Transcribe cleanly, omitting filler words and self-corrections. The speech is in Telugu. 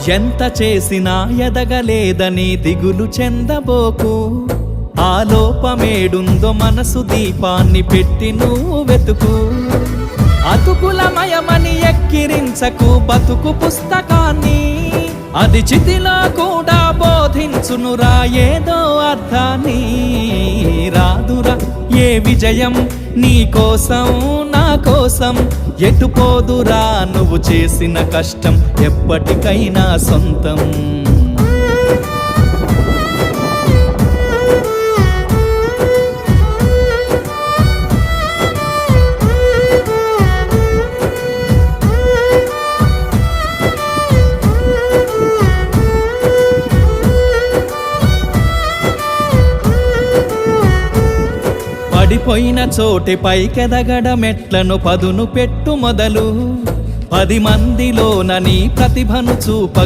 ఎంత చేసినా ఎదగలేదని దిగులు చెందబోకు. ఆ లోపమేడుందో మనసు దీపాన్ని పెట్టి నువ్వు వెతుకు. అతుకులమయమని ఎక్కిరించకు బతుకు పుస్తకాన్ని, అది చితిలో కూడా బోధించునురా ఏదో అర్థాన్ని. రాదురా ఏ విజయం నీ కోసం నా కోసం, ఎటుపోదురా నువ్వు చేసిన కష్టం ఎప్పటికైనా సొంతం. పడిపోయిన చోటి పైకెదగడ మెట్లను పదును పెట్టు మొదలు. 10 మందిలోన నీ ప్రతిభను చూప